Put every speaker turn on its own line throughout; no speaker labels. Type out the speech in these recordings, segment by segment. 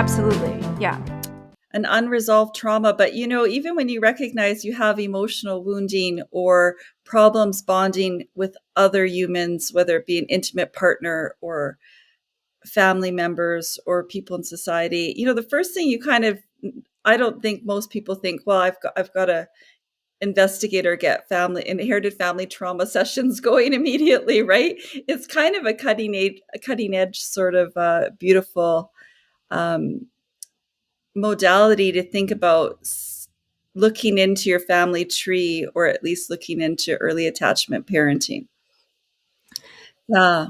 absolutely. Yeah.
An unresolved trauma. But, even when you recognize you have emotional wounding or problems bonding with other humans, whether it be an intimate partner or family members or people in society, the first thing I don't think most people think, well, I've got to investigate or get inherited family trauma sessions going immediately, right? It's kind of a cutting edge sort of beautiful um, modality to think about looking into your family tree, or at least looking into early attachment parenting. Yeah.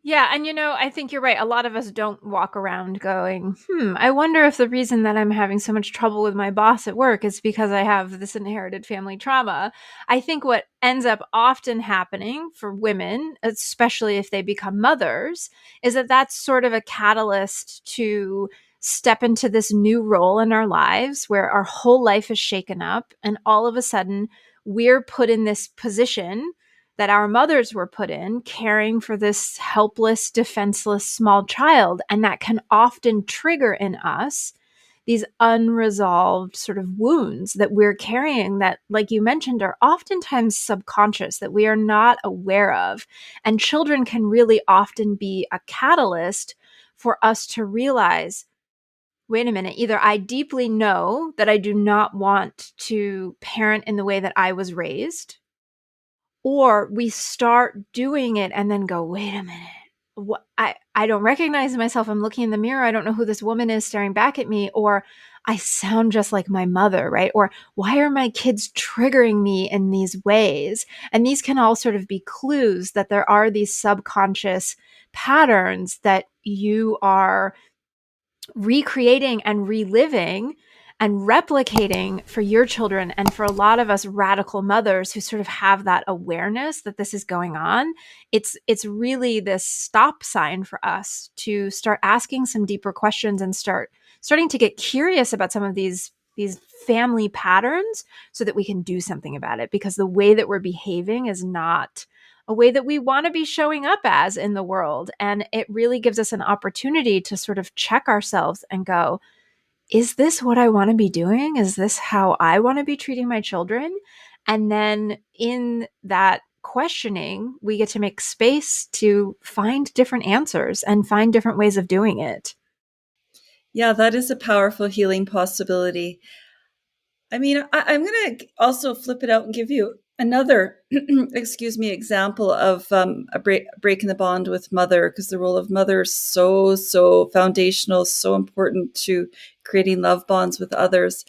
Yeah. And, I think you're right. A lot of us don't walk around going, I wonder if the reason that I'm having so much trouble with my boss at work is because I have this inherited family trauma. I think what ends up often happening for women, especially if they become mothers, is that that's sort of a catalyst to step into this new role in our lives where our whole life is shaken up. And all of a sudden, we're put in this position that our mothers were put in, caring for this helpless, defenseless small child. And that can often trigger in us these unresolved sort of wounds that we're carrying that, like you mentioned, are oftentimes subconscious, that we are not aware of. And children can really often be a catalyst for us to realize, wait a minute, either I deeply know that I do not want to parent in the way that I was raised, or we start doing it and then go, wait a minute. What, I don't recognize myself. I'm looking in the mirror. I don't know who this woman is staring back at me. Or I sound just like my mother, right? Or why are my kids triggering me in these ways? And these can all sort of be clues that there are these subconscious patterns that you are recreating and reliving and replicating for your children. And for a lot of us radical mothers who sort of have that awareness that this is going on, it's really this stop sign for us to start asking some deeper questions and starting to get curious about some of these family patterns so that we can do something about it, because the way that we're behaving is not a way that we want to be showing up as in the world. And it really gives us an opportunity to sort of check ourselves and go, is this what I want to be doing? Is this how I want to be treating my children? And then in that questioning, we get to make space to find different answers and find different ways of doing it.
Yeah, that is a powerful healing possibility. I mean, I'm going to also flip it out and give you another, example of breaking the bond with mother, because the role of mother is so foundational, so important to creating love bonds with others.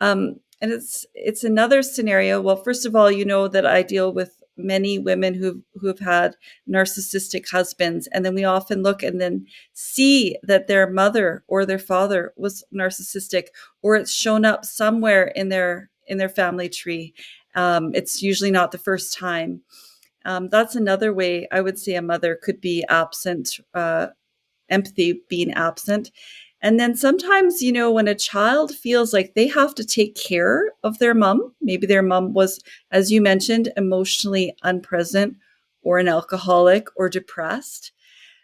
And it's another scenario. Well, first of all, that I deal with many women who have had narcissistic husbands, and then we often look and then see that their mother or their father was narcissistic, or it's shown up somewhere in their family tree. It's usually not the first time. That's another way I would say a mother could be absent, empathy being absent. And then sometimes, when a child feels like they have to take care of their mom, maybe their mom was, as you mentioned, emotionally unpresent or an alcoholic or depressed,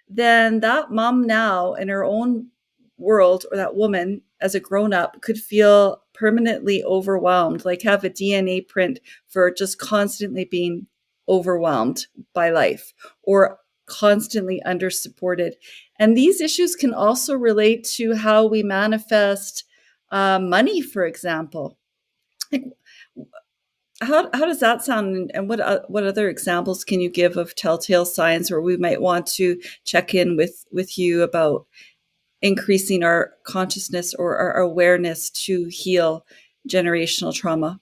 then that mom now in her own world, or that woman as a grown up, could feel permanently overwhelmed, like have a DNA print for just constantly being overwhelmed by life or constantly under supported. And these issues can also relate to how we manifest money, for example. Like, how does that sound? And what other examples can you give of telltale signs where we might want to check in with you about increasing our consciousness or our awareness to heal generational trauma?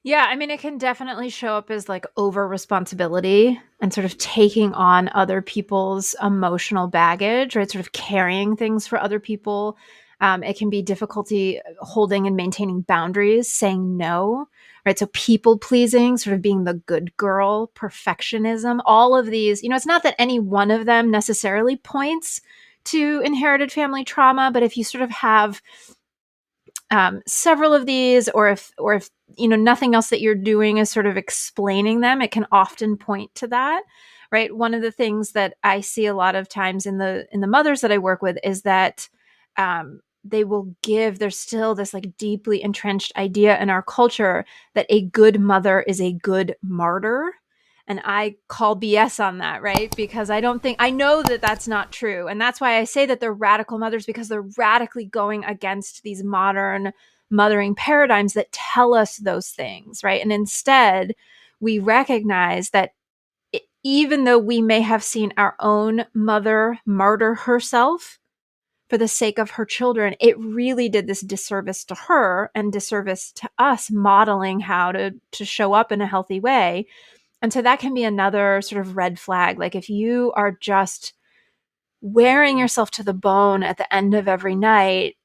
Yeah, I mean, it can definitely show up as like over responsibility and sort of taking on other people's emotional baggage, right? Sort of carrying things for other people. It can be difficulty holding and maintaining boundaries, saying no, right? So people pleasing, sort of being the good girl, perfectionism, all of these, it's not that any one of them necessarily points to inherited family trauma, but if you sort of have several of these, or if nothing else that you're doing is sort of explaining them, it can often point to that, right? One of the things that I see a lot of times in the mothers that I work with is that they will give, there's still this like deeply entrenched idea in our culture that a good mother is a good martyr. And I call BS on that, right? Because I know that that's not true. And that's why I say that they're radical mothers, because they're radically going against these modern mothering paradigms that tell us those things, right? And instead, we recognize that even though we may have seen our own mother martyr herself for the sake of her children, it really did this disservice to her and disservice to us, modeling how to show up in a healthy way. And so that can be another sort of red flag. Like if you are just wearing yourself to the bone at the end of every night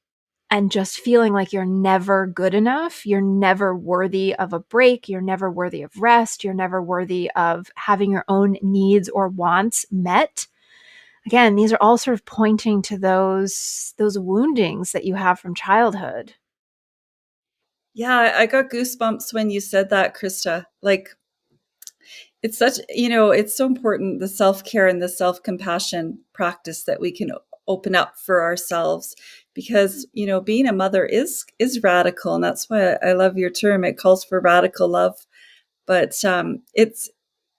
and just feeling like you're never good enough, you're never worthy of a break, you're never worthy of rest, you're never worthy of having your own needs or wants met. Again, these are all sort of pointing to those woundings that you have from childhood.
Yeah, I got goosebumps when you said that, Christa. Like, it's such, it's so important, the self-care and the self-compassion practice that we can open up for ourselves, because, being a mother is radical. And that's why I love your term. It calls for radical love. But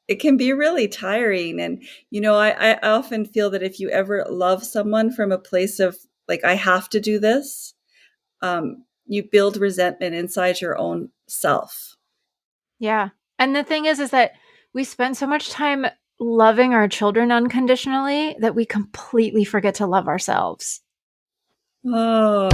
it can be really tiring. And, I often feel that if you ever love someone from a place of like, I have to do this, you build resentment inside your own self.
Yeah. And the thing is that we spend so much time loving our children unconditionally that we completely forget to love ourselves.
Oh.